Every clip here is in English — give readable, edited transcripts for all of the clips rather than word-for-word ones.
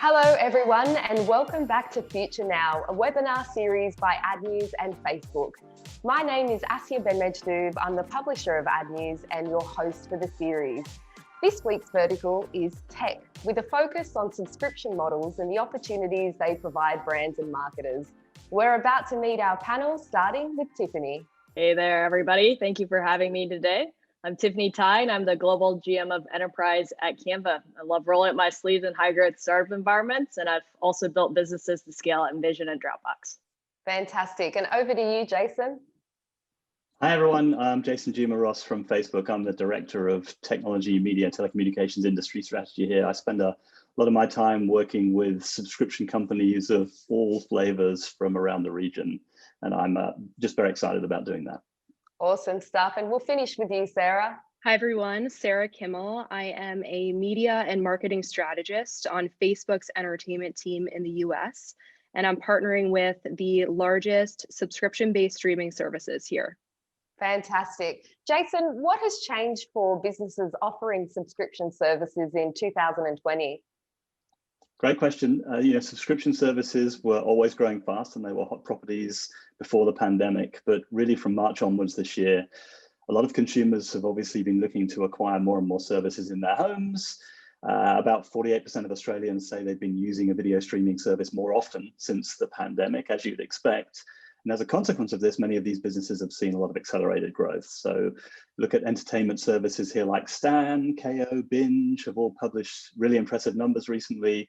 Hello everyone and welcome back to Future Now, a webinar series by Ad News and Facebook. My name is Asya Ben-Mejdoob, I'm the publisher of Ad News and your host for the series. This week's vertical is tech, with a focus on subscription models and the opportunities they provide brands and marketers. We're about to meet our panel, starting with Tiffany. Hey there, everybody. Thank you for having me today. I'm Tiffany Tai, and I'm the Global GM of Enterprise at Canva. I love rolling up my sleeves in high-growth startup environments, and I've also built businesses to scale at Envision and Dropbox. Fantastic. And over to you, Jason. Hi, everyone. I'm Jason Juma-Ross from Facebook. I'm the Director of Technology, Media, Telecommunications Industry Strategy here. I spend a lot of my time working with subscription companies of all flavors from around the region, and I'm just very excited about doing that. Awesome stuff. And we'll finish with you, Sarah. Hi, everyone. Sara Kimel. I am a media and marketing strategist on Facebook's entertainment team in the US, and I'm partnering with the largest subscription-based streaming services here. Fantastic. Jason, what has changed for businesses offering subscription services in 2020? Great question. Subscription services were always growing fast and they were hot properties before the pandemic, but really from March onwards this year, a lot of consumers have obviously been looking to acquire more and more services in their homes. About 48% of Australians say they've been using a video streaming service more often since the pandemic, as you'd expect. And as a consequence of this, many of these businesses have seen a lot of accelerated growth. So look at entertainment services here like Stan, KO, Binge have all published really impressive numbers recently.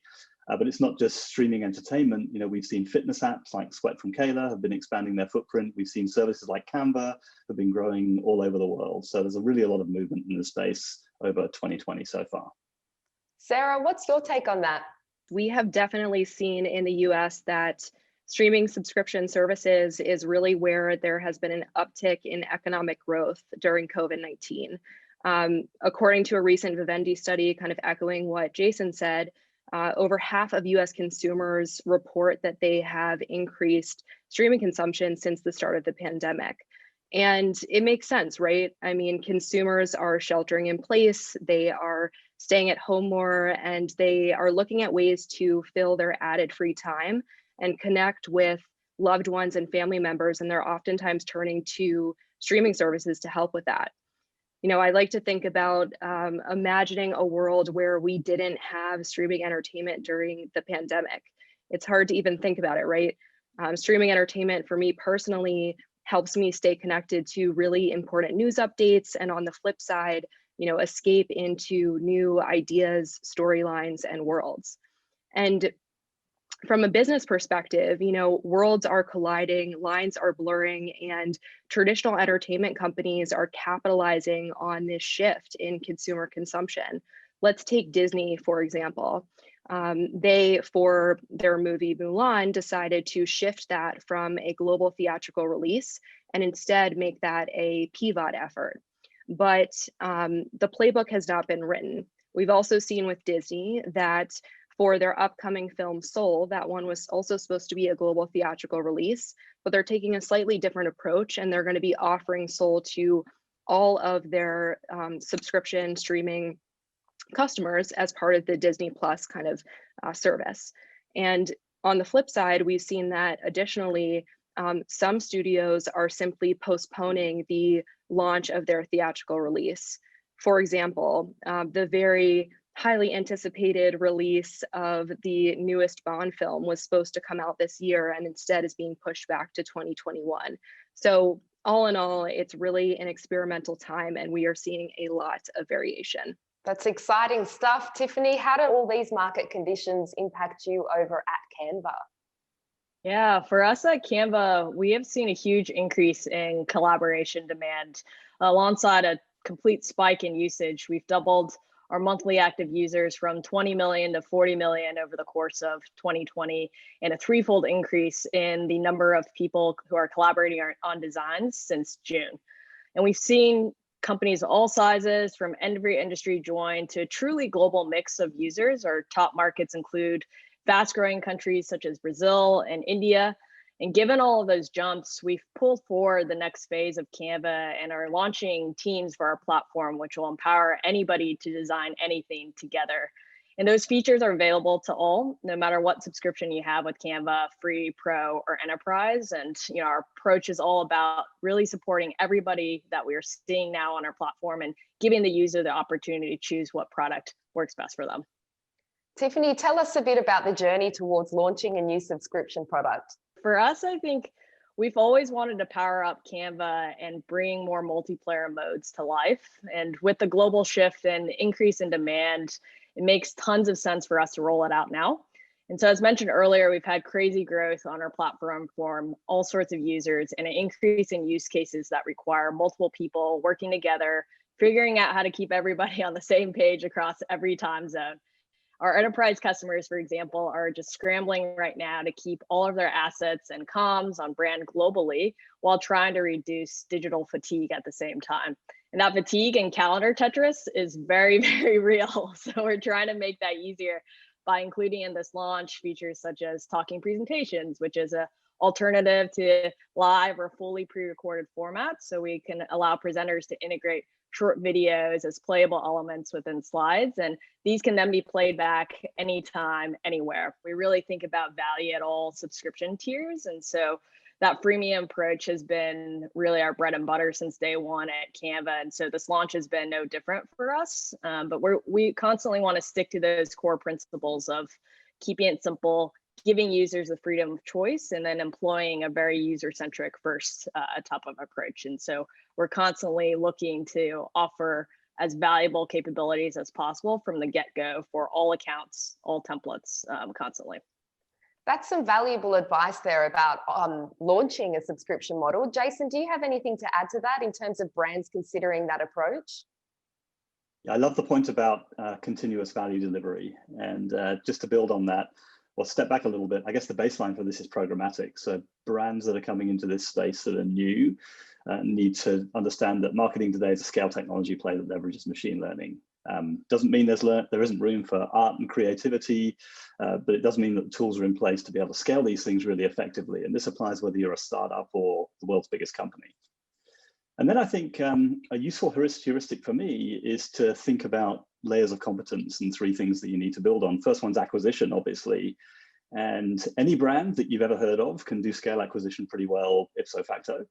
But it's not just streaming entertainment. We've seen fitness apps like Sweat from Kayla have been expanding their footprint. We've seen services like Canva have been growing all over the world. So there's really a lot of movement in the space over 2020 so far. Sarah, what's your take on that? We have definitely seen in the US that streaming subscription services is really where there has been an uptick in economic growth during COVID-19. According to a recent Vivendi study, kind of echoing what Jason said, over half of US consumers report that they have increased streaming consumption since the start of the pandemic. And it makes sense, right? I mean, consumers are sheltering in place, they are staying at home more, and they are looking at ways to fill their added free time and connect with loved ones and family members, and they're oftentimes turning to streaming services to help with that. I like to think about imagining a world where we didn't have streaming entertainment during the pandemic. It's hard to even think about it, right? Streaming entertainment for me personally helps me stay connected to really important news updates, and on the flip side, escape into new ideas, storylines, and worlds. And from a business perspective, worlds are colliding, lines are blurring, and traditional entertainment companies are capitalizing on this shift in consumer consumption. Let's take Disney, for example. They, for their movie Mulan, decided to shift that from a global theatrical release and instead make that a PVOD effort. But the playbook has not been written. We've also seen with Disney that for their upcoming film Soul, that one was also supposed to be a global theatrical release, but they're taking a slightly different approach, and they're going to be offering Soul to all of their subscription streaming customers as part of the Disney Plus kind of service. And on the flip side, we've seen that additionally, some studios are simply postponing the launch of their theatrical release. For example, the very highly anticipated release of the newest Bond film was supposed to come out this year and instead is being pushed back to 2021. So all in all, it's really an experimental time and we are seeing a lot of variation. That's exciting stuff. Tiffany, how do all these market conditions impact you over at Canva? Yeah, for us at Canva, we have seen a huge increase in collaboration demand alongside a complete spike in usage. We've doubled our monthly active users from 20 million to 40 million over the course of 2020, and a threefold increase in the number of people who are collaborating on designs since June. And we've seen companies of all sizes from every industry join to a truly global mix of users. Our top markets include fast-growing countries such as Brazil and India. And given all of those jumps, we've pulled forward the next phase of Canva and are launching teams for our platform, which will empower anybody to design anything together. And those features are available to all, no matter what subscription you have with Canva, free, pro, or enterprise. And our approach is all about really supporting everybody that we are seeing now on our platform and giving the user the opportunity to choose what product works best for them. Tiffany, tell us a bit about the journey towards launching a new subscription product. For us, I think we've always wanted to power up Canva and bring more multiplayer modes to life. And with the global shift and increase in demand, it makes tons of sense for us to roll it out now. And so as mentioned earlier, we've had crazy growth on our platform from all sorts of users and an increase in use cases that require multiple people working together, figuring out how to keep everybody on the same page across every time zone. Our enterprise customers, for example, are just scrambling right now to keep all of their assets and comms on brand globally while trying to reduce digital fatigue at the same time. And that fatigue and calendar Tetris is very, very real. So we're trying to make that easier by including in this launch features such as talking presentations, which is an alternative to live or fully pre-recorded formats. So we can allow presenters to integrate short videos as playable elements within slides. And these can then be played back anytime, anywhere. We really think about value at all subscription tiers. And so that freemium approach has been really our bread and butter since day one at Canva. And so this launch has been no different for us. But we constantly want to stick to those core principles of keeping it simple, giving users the freedom of choice, and then employing a very user-centric first type of approach. And so we're constantly looking to offer as valuable capabilities as possible from the get-go for all accounts, all templates, constantly. That's some valuable advice there about launching a subscription model. Jason, do you have anything to add to that in terms of brands considering that approach? Yeah, I love the point about continuous value delivery. And just to build on that, well, step back a little bit. I guess the baseline for this is programmatic. So brands that are coming into this space that are new need to understand that marketing today is a scale technology play that leverages machine learning. Doesn't mean there isn't room for art and creativity, but it does mean that the tools are in place to be able to scale these things really effectively. And this applies whether you're a startup or the world's biggest company. And then I think a useful heuristic for me is to think about layers of competence and three things that you need to build on. First one's acquisition, obviously. And any brand that you've ever heard of can do scale acquisition pretty well, ipso facto.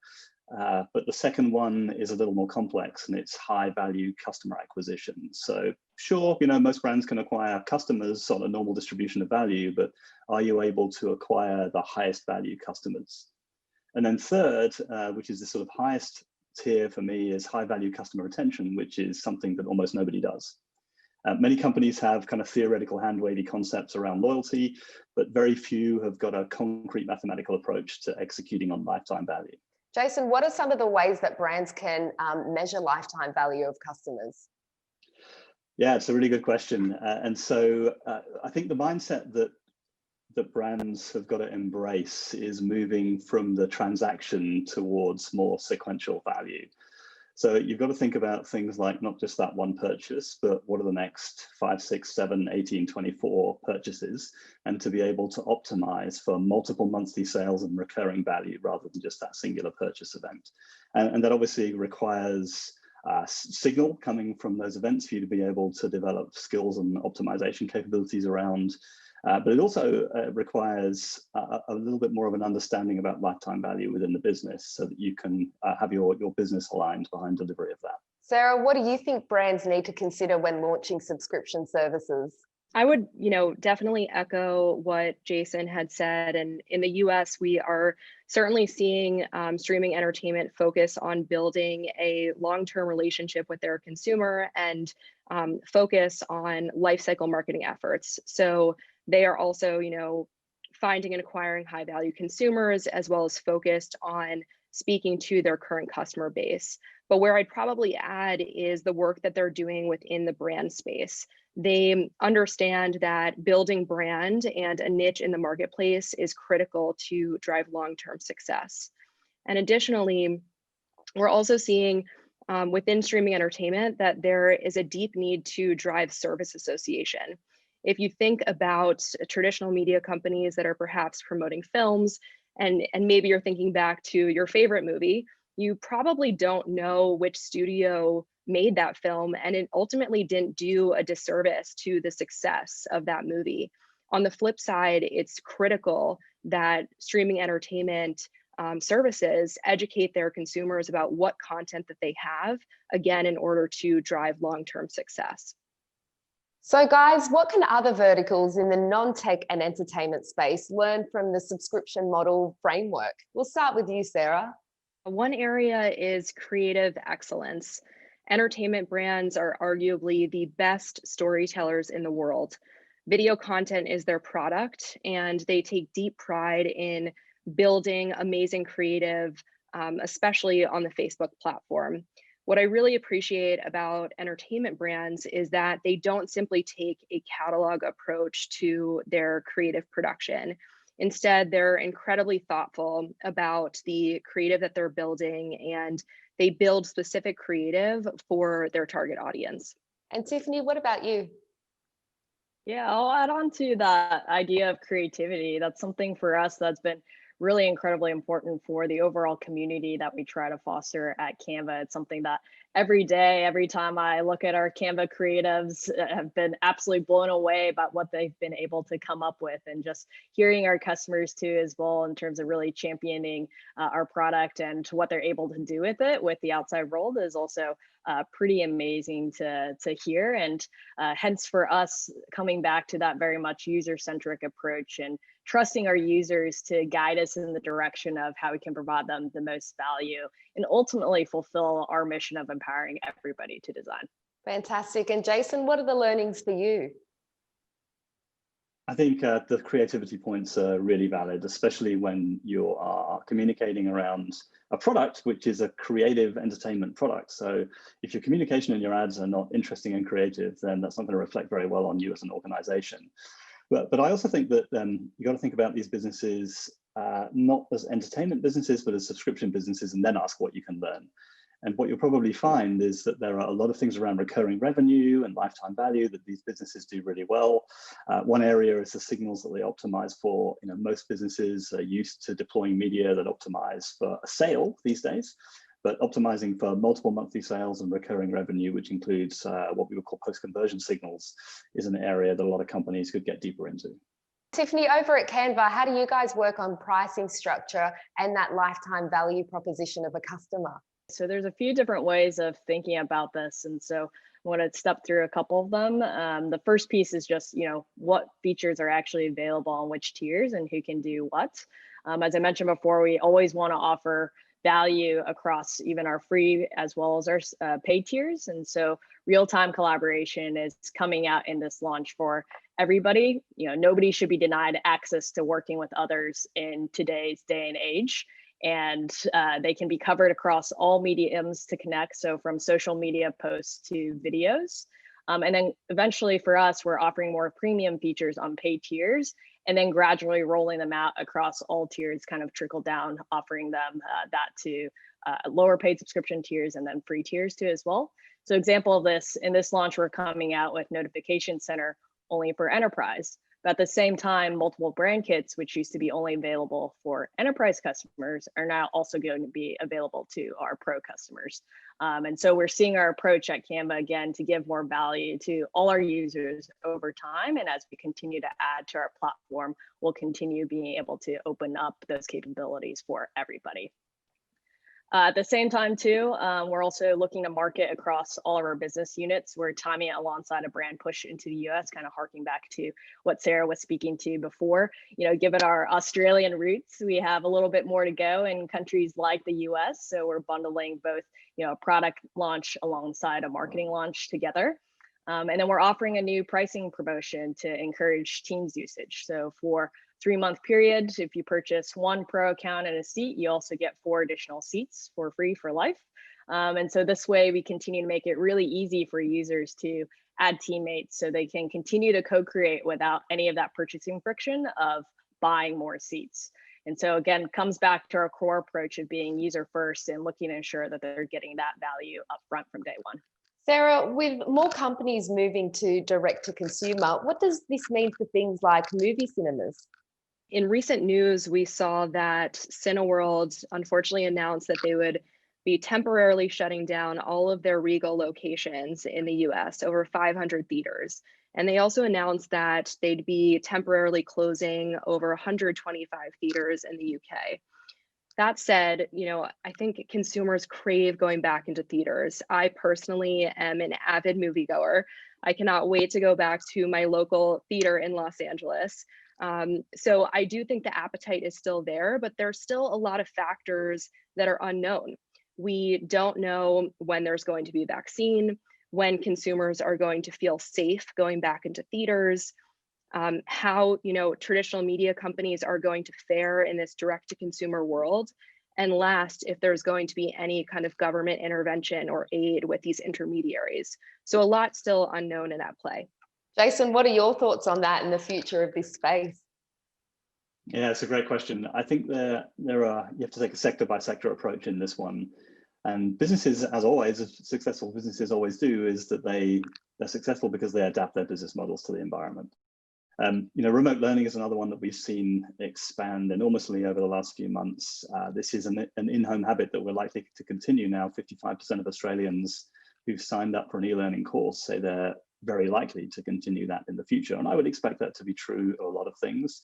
But the second one is a little more complex, and it's high value customer acquisition. So sure, most brands can acquire customers on a normal distribution of value, but are you able to acquire the highest value customers? And then third, which is the sort of highest tier for me, is high value customer retention, which is something that almost nobody does. Many companies have kind of theoretical hand-wavy concepts around loyalty, but very few have got a concrete mathematical approach to executing on lifetime value. Jason, what are some of the ways that brands can measure lifetime value of customers? Yeah, it's a really good question. And so I think the mindset that brands have got to embrace is moving from the transaction towards more sequential value. So you've got to think about things like not just that one purchase, but what are the next 5, 6, 7, 18, 24 purchases, and to be able to optimize for multiple monthly sales and recurring value rather than just that singular purchase event. And that obviously requires signal coming from those events for you to be able to develop skills and optimization capabilities around. But it also requires a little bit more of an understanding about lifetime value within the business so that you can have your business aligned behind delivery of that. Sarah, what do you think brands need to consider when launching subscription services? I would, definitely echo what Jason had said. And in the US, we are certainly seeing streaming entertainment focus on building a long-term relationship with their consumer and focus on lifecycle marketing efforts. So they are also, finding and acquiring high value consumers, as well as focused on speaking to their current customer base. But where I'd probably add is the work that they're doing within the brand space. They understand that building brand and a niche in the marketplace is critical to drive long-term success. And additionally, we're also seeing within streaming entertainment that there is a deep need to drive service association. If you think about traditional media companies that are perhaps promoting films, and maybe you're thinking back to your favorite movie, you probably don't know which studio made that film, and it ultimately didn't do a disservice to the success of that movie. On the flip side, it's critical that streaming entertainment services educate their consumers about what content that they have, again, in order to drive long-term success. So guys, what can other verticals in the non-tech and entertainment space learn from the subscription model framework? We'll start with you, Sarah. One area is creative excellence. Entertainment brands are arguably the best storytellers in the world. Video content is their product, and they take deep pride in building amazing creative, especially on the Facebook platform. What I really appreciate about entertainment brands is that they don't simply take a catalog approach to their creative production. Instead, they're incredibly thoughtful about the creative that they're building, and they build specific creative for their target audience. And Tiffany, what about you? Yeah, I'll add on to that idea of creativity. That's something for us that's been really incredibly important for the overall community that we try to foster at Canva. It's something that every day, every time I look at our Canva creatives, have been absolutely blown away about what they've been able to come up with, and just hearing our customers too as well in terms of really championing our product and what they're able to do with it with the outside world is also pretty amazing to hear. And hence for us coming back to that very much user-centric approach and trusting our users to guide us in the direction of how we can provide them the most value and ultimately fulfill our mission of empowering everybody to design. Fantastic. And Jason, what are the learnings for you? I think the creativity points are really valid, especially when you are communicating around a product, which is a creative entertainment product. So if your communication and your ads are not interesting and creative, then that's not going to reflect very well on you as an organization. But I also think that you got to think about these businesses not as entertainment businesses, but as subscription businesses, and then ask what you can learn. And what you'll probably find is that there are a lot of things around recurring revenue and lifetime value that these businesses do really well. One area is the signals that they optimize for. You know, most businesses are used to deploying media that optimize for a sale these days, but optimizing for multiple monthly sales and recurring revenue, which includes what we would call post-conversion signals, is an area that a lot of companies could get deeper into. Tiffany, over at Canva, how do you guys work on pricing structure and that lifetime value proposition of a customer? So there's a few different ways of thinking about this. And so I want to step through a couple of them. The first piece is just, what features are actually available on which tiers and who can do what. As I mentioned before, we always want to offer value across even our free as well as our paid tiers. And so real-time collaboration is coming out in this launch for everybody. Nobody should be denied access to working with others in today's day and age. And they can be covered across all mediums to connect. So from social media posts to videos. And then eventually for us, we're offering more premium features on paid tiers and then gradually rolling them out across all tiers, kind of trickle down, offering them that to lower paid subscription tiers and then free tiers too as well. So example of this, in this launch, we're coming out with Notification Center only for enterprise. But at the same time, multiple brand kits, which used to be only available for enterprise customers, are now also going to be available to our pro customers. And so we're seeing our approach at Canva again to give more value to all our users over time. And as we continue to add to our platform, we'll continue being able to open up those capabilities for everybody. At the same time too, we're also looking to market across all of our business units. We're timing it alongside a brand push into the US, kind of harking back to what Sarah was speaking to before. Given our Australian roots, we have a little bit more to go in countries like the US. So we're bundling both, a product launch alongside a marketing launch together. And then we're offering a new pricing promotion to encourage Teams usage. So for 3-month period, if you purchase 1 pro account and a seat, you also get 4 additional seats for free for life. And so this way we continue to make it really easy for users to add teammates so they can continue to co-create without any of that purchasing friction of buying more seats. And so again, comes back to our core approach of being user first and looking to ensure that they're getting that value upfront from day one. Sarah, with more companies moving to direct to consumer, what does this mean for things like movie cinemas? In recent news, we saw that Cineworld unfortunately announced that they would be temporarily shutting down all of their Regal locations in the US, over 500 theaters. And they also announced that they'd be temporarily closing over 125 theaters in the UK. That said, I think consumers crave going back into theaters. I personally am an avid moviegoer. I cannot wait to go back to my local theater in Los Angeles. So I do think the appetite is still there, but there's still a lot of factors that are unknown. We don't know when there's going to be a vaccine, when consumers are going to feel safe going back into theaters, how traditional media companies are going to fare in this direct-to-consumer world, and last, if there's going to be any kind of government intervention or aid with these intermediaries. So a lot still unknown in that play. Jason, what are your thoughts on that and the future of this space? Yeah, it's a great question. I think you have to take a sector by sector approach in this one. And businesses, as always, as successful businesses always do, is that they're successful because they adapt their business models to the environment. Remote learning is another one that we've seen expand enormously over the last few months. This is an in-home habit that we're likely to continue now. 55% of Australians who've signed up for an e-learning course say they're very likely to continue that in the future. And I would expect that to be true of a lot of things.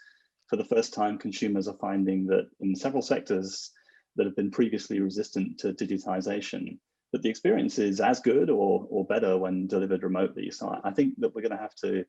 For the first time, consumers are finding that in several sectors that have been previously resistant to digitization, that the experience is as good or better when delivered remotely. So I think that we're going to have to,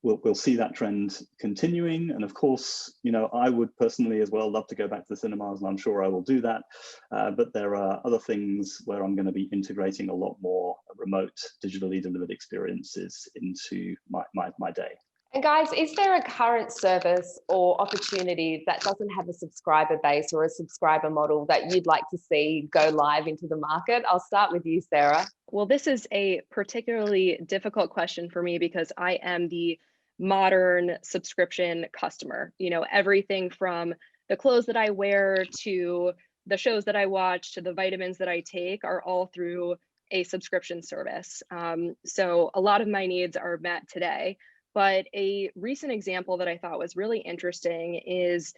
we'll see that trend continuing. And of course, I would personally as well love to go back to the cinemas, and I'm sure I will do that. But there are other things where I'm going to be integrating a lot more remote, digitally delivered experiences into my day. And guys, is there a current service or opportunity that doesn't have a subscriber base or a subscriber model that you'd like to see go live into the market? I'll start with you, Sarah. Well, this is a particularly difficult question for me because I am the modern subscription customer. Everything from the clothes that I wear to the shows that I watch to the vitamins that I take are all through a subscription service. So a lot of my needs are met today. But a recent example that I thought was really interesting is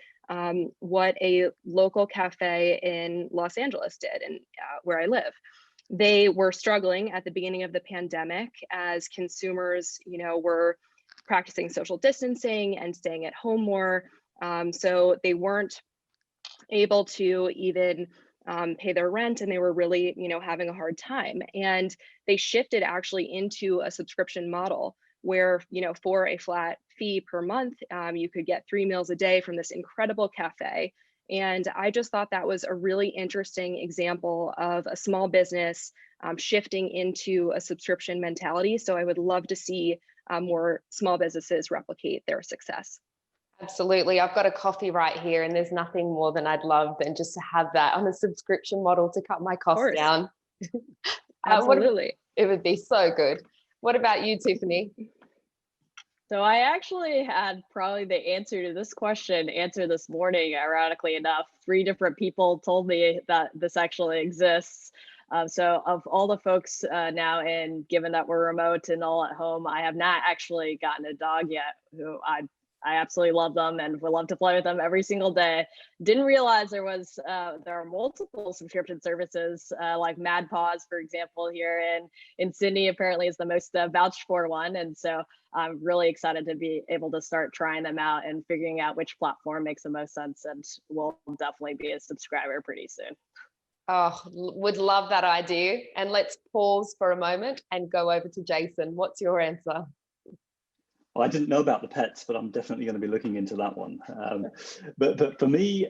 what a local cafe in Los Angeles did, and where I live. They were struggling at the beginning of the pandemic as consumers, were practicing social distancing and staying at home more. So they weren't able to even pay their rent, and they were really, having a hard time. And they shifted actually into a subscription model where, for a flat fee per month, you could get 3 meals a day from this incredible cafe. And I just thought that was a really interesting example of a small business shifting into a subscription mentality. So I would love to see more small businesses replicate their success. Absolutely. I've got a coffee right here, and there's nothing more than I'd love than just to have that on a subscription model to cut my costs down. Absolutely. It would be so good. What about you, Tiffany? So I actually had probably the answer to this question answered this morning, ironically enough. 3 different people told me that this actually exists. So of all the folks now, and given that we're remote and all at home, I have not actually gotten a dog yet, who I absolutely love them and would love to play with them every single day. Didn't realize there are multiple subscription services like Mad Paws, for example, here in Sydney. Apparently is the most vouched for one. And so I'm really excited to be able to start trying them out and figuring out which platform makes the most sense. And we'll definitely be a subscriber pretty soon. Oh, would love that idea. And let's pause for a moment and go over to Jason. What's your answer? Well, I didn't know about the pets, but I'm definitely going to be looking into that one. But for me,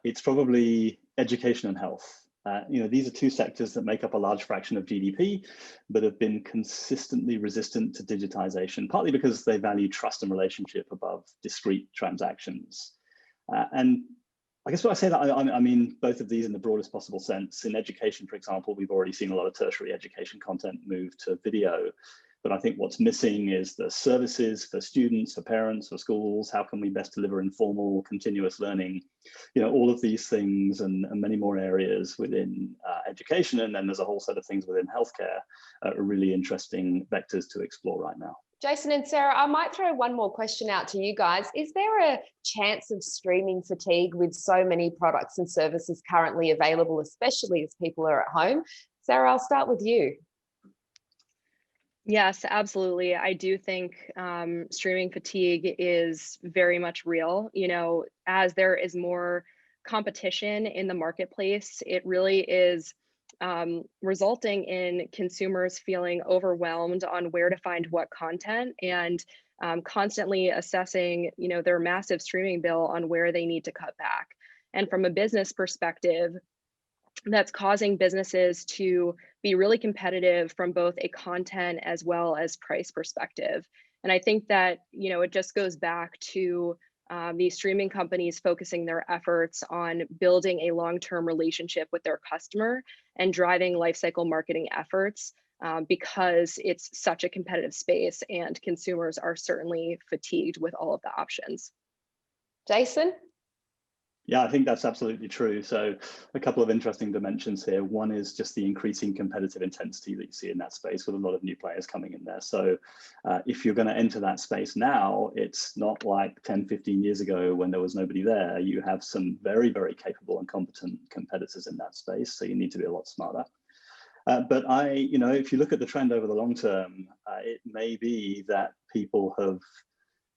it's probably education and health. These are 2 sectors that make up a large fraction of GDP, but have been consistently resistant to digitization, partly because they value trust and relationship above discrete transactions. And I guess when I say that, I mean both of these in the broadest possible sense. In education, for example, we've already seen a lot of tertiary education content move to video. But I think what's missing is the services for students, for parents, for schools. How can we best deliver informal, continuous learning? All of these things and many more areas within education. And then there's a whole set of things within healthcare are really interesting vectors to explore right now. Jason and Sarah, I might throw one more question out to you guys. Is there a chance of streaming fatigue with so many products and services currently available, especially as people are at home? Sarah, I'll start with you. Yes, absolutely. I do think streaming fatigue is very much real. You know, as there is more competition in the marketplace, it really is resulting in consumers feeling overwhelmed on where to find what content and constantly assessing, you know, their massive streaming bill on where they need to cut back. And from a business perspective, that's causing businesses to be really competitive from both a content as well as price perspective. And I think that, you know, it just goes back to these streaming companies focusing their efforts on building a long-term relationship with their customer and driving lifecycle marketing efforts because it's such a competitive space and consumers are certainly fatigued with all of the options. Jason? Yeah, I think that's absolutely true. So a couple of interesting dimensions here. One is just the increasing competitive intensity that you see in that space with a lot of new players coming in there. So if you're going to enter that space now, it's not like 10, 15 years ago when there was nobody there. You have some very, very capable and competent competitors in that space. So you need to be a lot smarter. But if you look at the trend over the long term, it may be that people have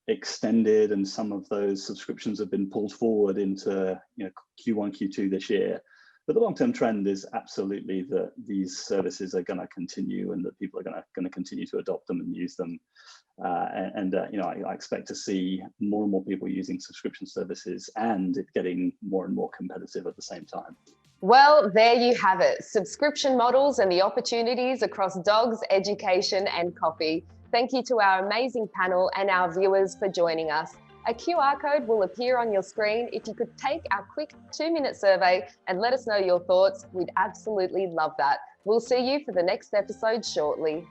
extended and some of those subscriptions have been pulled forward into Q1, Q2 this year. But the long-term trend is absolutely that these services are going to continue and that people are going to continue to adopt them and use them. I expect to see more and more people using subscription services and it getting more and more competitive at the same time. Well, there you have it. Subscription models and the opportunities across dogs, education, and coffee. Thank you to our amazing panel and our viewers for joining us. A QR code will appear on your screen. If you could take our quick 2-minute survey and let us know your thoughts, we'd absolutely love that. We'll see you for the next episode shortly.